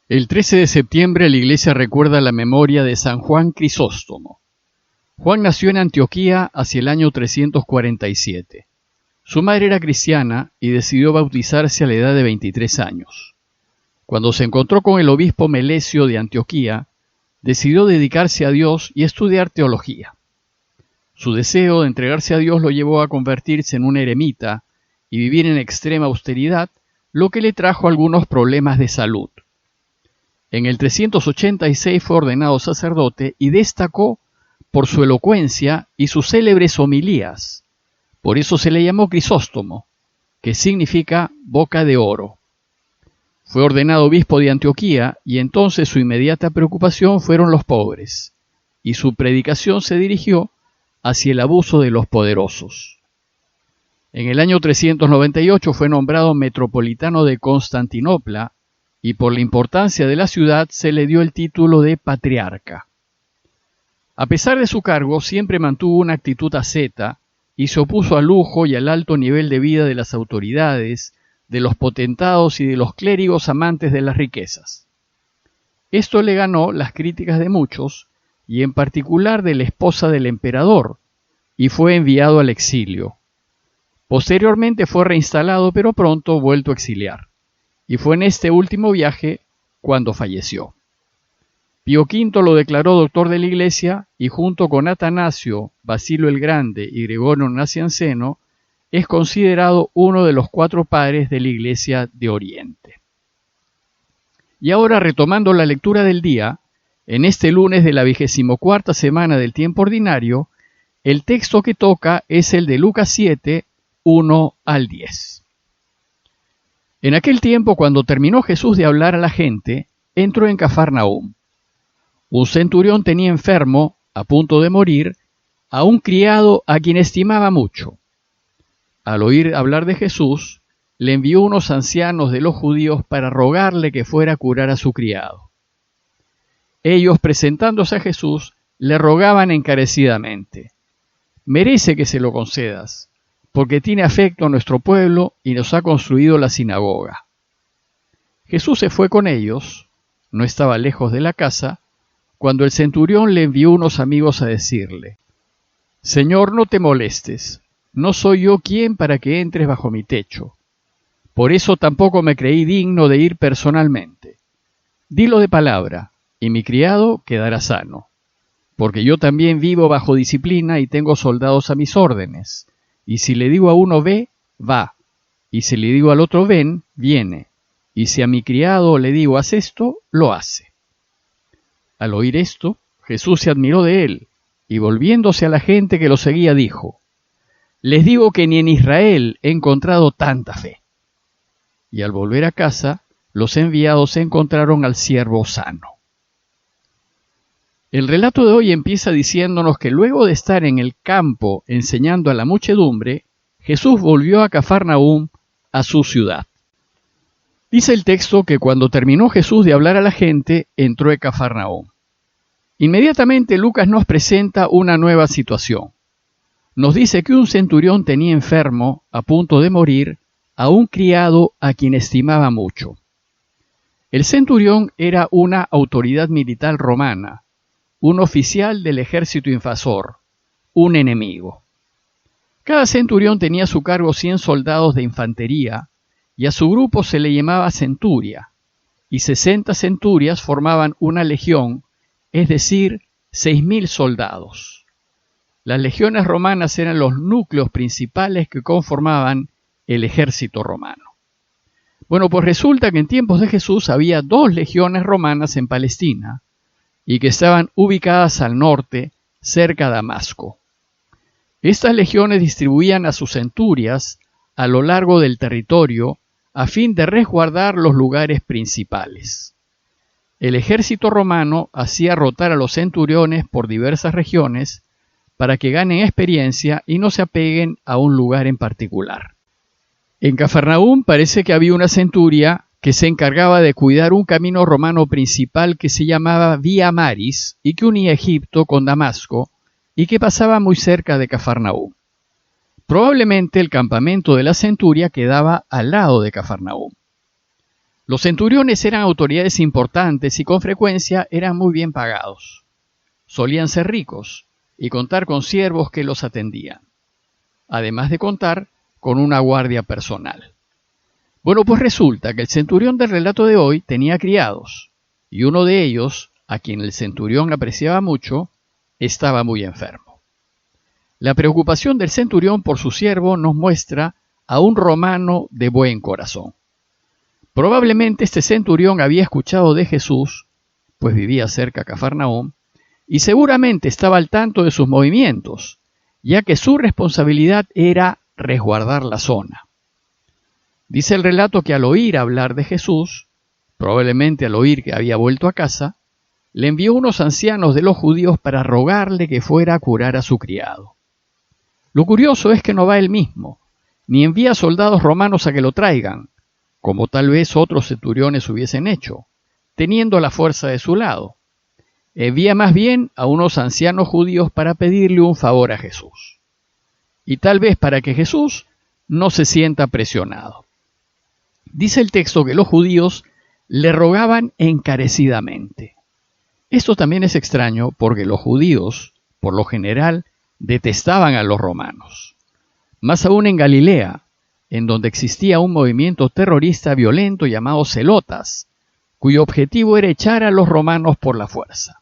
El 13 de septiembre la iglesia recuerda la memoria de San Juan Crisóstomo. Juan nació en Antioquía hacia el año 347. Su madre era cristiana y decidió bautizarse a la edad de 23 años. Cuando se encontró con el obispo Melesio de Antioquía, decidió dedicarse a Dios y estudiar teología. Su deseo de entregarse a Dios lo llevó a convertirse en un eremita y vivir en extrema austeridad, lo que le trajo algunos problemas de salud. En el 386 fue ordenado sacerdote y destacó por su elocuencia y sus célebres homilías. Por eso se le llamó Crisóstomo, que significa boca de oro. Fue ordenado obispo de Antioquía y entonces su inmediata preocupación fueron los pobres, y su predicación se dirigió hacia el abuso de los poderosos. En el año 398 fue nombrado metropolitano de Constantinopla y por la importancia de la ciudad se le dio el título de patriarca. A pesar de su cargo, siempre mantuvo una actitud asceta y se opuso al lujo y al alto nivel de vida de las autoridades, de los potentados y de los clérigos amantes de las riquezas. Esto le ganó las críticas de muchos, y en particular de la esposa del emperador, y fue enviado al exilio. Posteriormente fue reinstalado, pero pronto vuelto a exiliar, y fue en este último viaje cuando falleció. Pío V lo declaró doctor de la Iglesia y junto con Atanasio, Basilio el Grande y Gregorio Nacianceno, es considerado uno de los 4 padres de la Iglesia de Oriente. Y ahora, retomando la lectura del día, en este lunes de la 24ª semana del tiempo ordinario, el texto que toca es el de Lucas 7, 1 al 10. En aquel tiempo, cuando terminó Jesús de hablar a la gente, entró en Cafarnaúm. Un centurión tenía enfermo, a punto de morir, a un criado a quien estimaba mucho. Al oír hablar de Jesús, le envió unos ancianos de los judíos para rogarle que fuera a curar a su criado. Ellos, presentándose a Jesús, le rogaban encarecidamente: «Merece que se lo concedas, porque tiene afecto a nuestro pueblo y nos ha construido la sinagoga». Jesús se fue con ellos, no estaba lejos de la casa, cuando el centurión le envió unos amigos a decirle: «Señor, no te molestes, no soy yo quien para que entres bajo mi techo. Por eso tampoco me creí digno de ir personalmente. Dilo de palabra, y mi criado quedará sano. Porque yo también vivo bajo disciplina y tengo soldados a mis órdenes. Y si le digo a uno ve, va. Y si le digo al otro ven, viene. Y si a mi criado le digo haz esto, lo hace». Al oír esto, Jesús se admiró de él, y volviéndose a la gente que lo seguía, dijo: «Les digo que ni en Israel he encontrado tanta fe». Y al volver a casa, los enviados encontraron al siervo sano. El relato de hoy empieza diciéndonos que luego de estar en el campo enseñando a la muchedumbre, Jesús volvió a Cafarnaúm, a su ciudad. Dice el texto que cuando terminó Jesús de hablar a la gente, entró en Cafarnaúm. Inmediatamente Lucas nos presenta una nueva situación. Nos dice que un centurión tenía enfermo, a punto de morir, a un criado a quien estimaba mucho. El centurión era una autoridad militar romana, un oficial del ejército invasor, un enemigo. Cada centurión tenía a su cargo 100 soldados de infantería, y a su grupo se le llamaba centuria, y 60 centurias formaban una legión, es decir, 6.000 soldados. Las legiones romanas eran los núcleos principales que conformaban el ejército romano. Bueno, pues resulta que en tiempos de Jesús había 2 legiones romanas en Palestina y que estaban ubicadas al norte, cerca de Damasco. Estas legiones distribuían a sus centurias a lo largo del territorio a fin de resguardar los lugares principales. El ejército romano hacía rotar a los centuriones por diversas regiones para que ganen experiencia y no se apeguen a un lugar en particular. En Cafarnaúm parece que había una centuria que se encargaba de cuidar un camino romano principal que se llamaba Vía Maris y que unía Egipto con Damasco y que pasaba muy cerca de Cafarnaúm. Probablemente el campamento de la centuria quedaba al lado de Cafarnaúm. Los centuriones eran autoridades importantes y con frecuencia eran muy bien pagados. Solían ser ricos y contar con siervos que los atendían, además de contar con una guardia personal. Bueno, pues resulta que el centurión del relato de hoy tenía criados, y uno de ellos, a quien el centurión apreciaba mucho, estaba muy enfermo. La preocupación del centurión por su siervo nos muestra a un romano de buen corazón. Probablemente este centurión había escuchado de Jesús, pues vivía cerca de Cafarnaúm, y seguramente estaba al tanto de sus movimientos, ya que su responsabilidad era resguardar la zona. Dice el relato que al oír hablar de Jesús, probablemente al oír que había vuelto a casa, le envió unos ancianos de los judíos para rogarle que fuera a curar a su criado. Lo curioso es que no va él mismo, ni envía soldados romanos a que lo traigan, como tal vez otros centuriones hubiesen hecho, teniendo la fuerza de su lado. Envía más bien a unos ancianos judíos para pedirle un favor a Jesús. Y tal vez para que Jesús no se sienta presionado. Dice el texto que los judíos le rogaban encarecidamente. Esto también es extraño porque los judíos, por lo general, detestaban a los romanos. Más aún en Galilea, en donde existía un movimiento terrorista violento llamado Celotas, cuyo objetivo era echar a los romanos por la fuerza.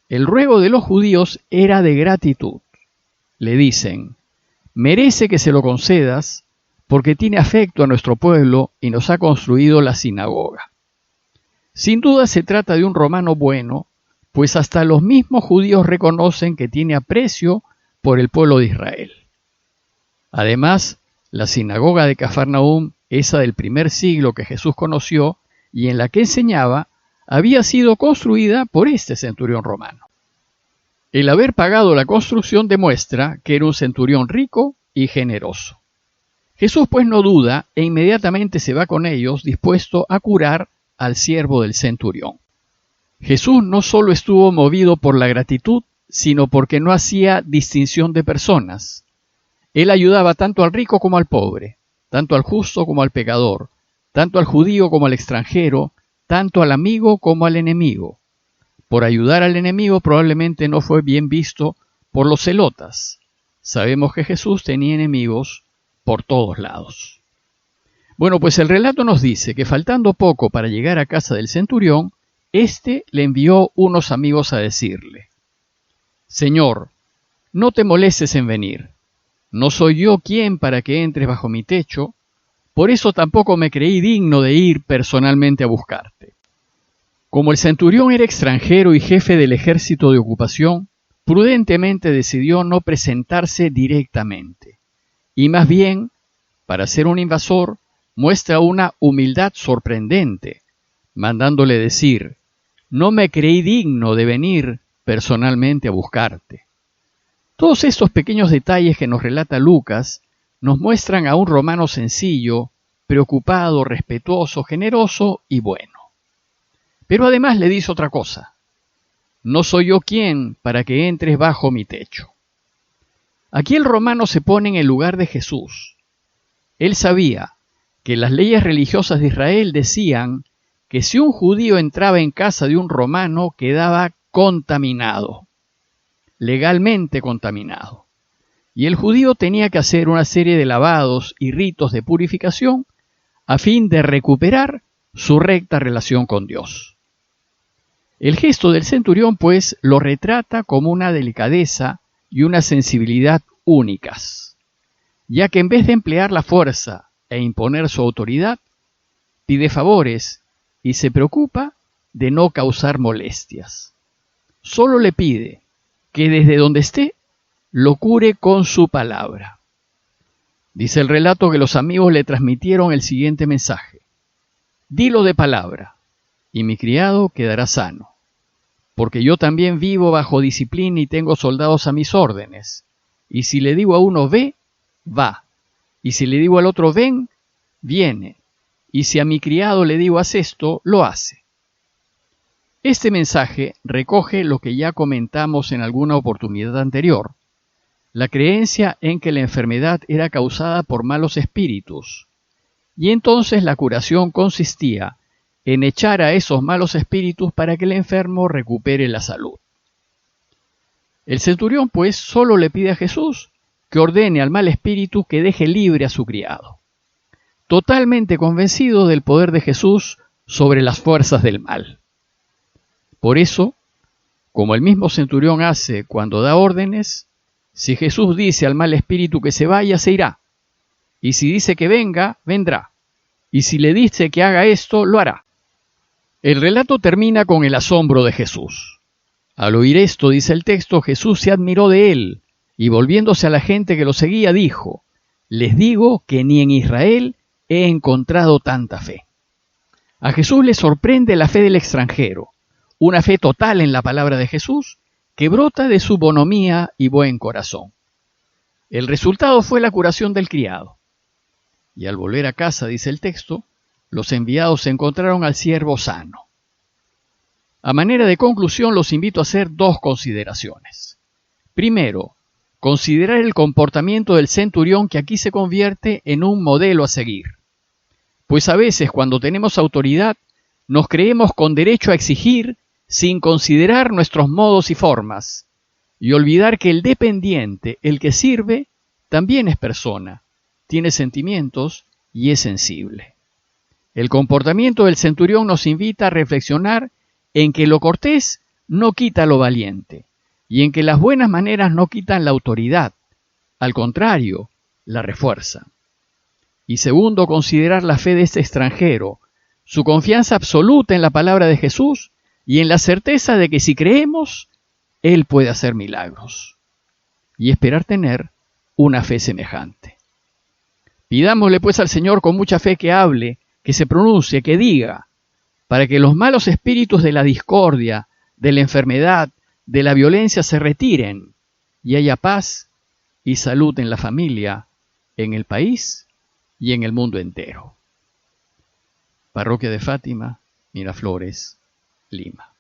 El ruego de los judíos era de gratitud. Le dicen: merece que se lo concedas porque tiene afecto a nuestro pueblo y nos ha construido la sinagoga. Sin duda se trata de un romano bueno, pues hasta los mismos judíos reconocen que tiene aprecio por el pueblo de Israel. Además, la sinagoga de Cafarnaúm, esa del primer siglo que Jesús conoció y en la que enseñaba, había sido construida por este centurión romano. El haber pagado la construcción demuestra que era un centurión rico y generoso. Jesús pues no duda e inmediatamente se va con ellos dispuesto a curar al siervo del centurión. Jesús no solo estuvo movido por la gratitud, sino porque no hacía distinción de personas. Él ayudaba tanto al rico como al pobre, tanto al justo como al pecador, tanto al judío como al extranjero, tanto al amigo como al enemigo. Por ayudar al enemigo probablemente no fue bien visto por los celotas. Sabemos que Jesús tenía enemigos por todos lados. Bueno, pues el relato nos dice que faltando poco para llegar a casa del centurión, éste le envió unos amigos a decirle: Señor, no te molestes en venir. No soy yo quien para que entres bajo mi techo, por eso tampoco me creí digno de ir personalmente a buscarte. Como el centurión era extranjero y jefe del ejército de ocupación, prudentemente decidió no presentarse directamente, y más bien, para ser un invasor, muestra una humildad sorprendente, mandándole decir: no me creí digno de venir personalmente a buscarte. Todos estos pequeños detalles que nos relata Lucas nos muestran a un romano sencillo, preocupado, respetuoso, generoso y bueno. Pero además le dice otra cosa: no soy yo quien para que entres bajo mi techo. Aquí el romano se pone en el lugar de Jesús. Él sabía que las leyes religiosas de Israel decían que si un judío entraba en casa de un romano quedaba contaminado, legalmente contaminado. Y el judío tenía que hacer una serie de lavados y ritos de purificación a fin de recuperar su recta relación con Dios. El gesto del centurión, pues, lo retrata como una delicadeza y una sensibilidad únicas, ya que en vez de emplear la fuerza e imponer su autoridad, pide favores y se preocupa de no causar molestias. Solo le pide que desde donde esté lo cure con su palabra. Dice el relato que los amigos le transmitieron el siguiente mensaje: dilo de palabra, y mi criado quedará sano, porque yo también vivo bajo disciplina y tengo soldados a mis órdenes, y si le digo a uno ve, va, y si le digo al otro ven, viene, y si a mi criado le digo haz esto, lo hace. Este mensaje recoge lo que ya comentamos en alguna oportunidad anterior, la creencia en que la enfermedad era causada por malos espíritus, y entonces la curación consistía en echar a esos malos espíritus para que el enfermo recupere la salud. El centurión, pues, solo le pide a Jesús que ordene al mal espíritu que deje libre a su criado, totalmente convencido del poder de Jesús sobre las fuerzas del mal. Por eso, como el mismo centurión hace cuando da órdenes, si Jesús dice al mal espíritu que se vaya, se irá. Y si dice que venga, vendrá. Y si le dice que haga esto, lo hará. El relato termina con el asombro de Jesús. Al oír esto, dice el texto, Jesús se admiró de él, y volviéndose a la gente que lo seguía, dijo: les digo que ni en Israel he encontrado tanta fe. A Jesús le sorprende la fe del extranjero, una fe total en la palabra de Jesús que brota de su bonomía y buen corazón. El resultado fue la curación del criado. Y al volver a casa, dice el texto, los enviados encontraron al siervo sano. A manera de conclusión, los invito a hacer dos consideraciones. Primero, considerar el comportamiento del centurión, que aquí se convierte en un modelo a seguir. Pues a veces, cuando tenemos autoridad, nos creemos con derecho a exigir sin considerar nuestros modos y formas, y olvidar que el dependiente, el que sirve, también es persona, tiene sentimientos y es sensible. El comportamiento del centurión nos invita a reflexionar en que lo cortés no quita lo valiente, y en que las buenas maneras no quitan la autoridad, al contrario, la refuerzan. Y segundo, considerar la fe de este extranjero, su confianza absoluta en la palabra de Jesús y en la certeza de que si creemos, Él puede hacer milagros. Y esperar tener una fe semejante. Pidámosle pues al Señor con mucha fe que hable, que se pronuncie, que diga, para que los malos espíritus de la discordia, de la enfermedad, de la violencia se retiren y haya paz y salud en la familia, en el país y en el mundo entero. Parroquia de Fátima, Miraflores, Lima.